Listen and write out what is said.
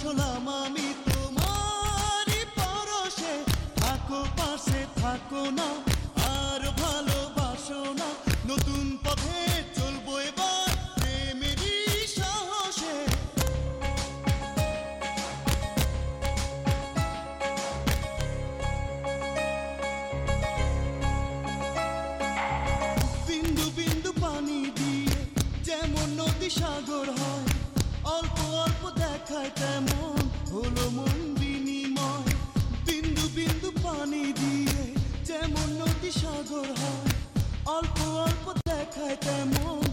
হলাম আমি তোমারই পরশে, থাকো পাশে থাকো না আর ভালোবাসো না, নতুন পথে চলবো এবার প্রেমেরই সাহসে। বিন্দু বিন্দু পানি দিয়ে যেমন নদী সাগর হয়, অল্প অল্প দেখায় তেমন হলো মন বিনিময়। বিন্দু বিন্দু পানি দিয়ে যেমন নদী সাগর হয়, অল্প অল্প দেখায় তেমন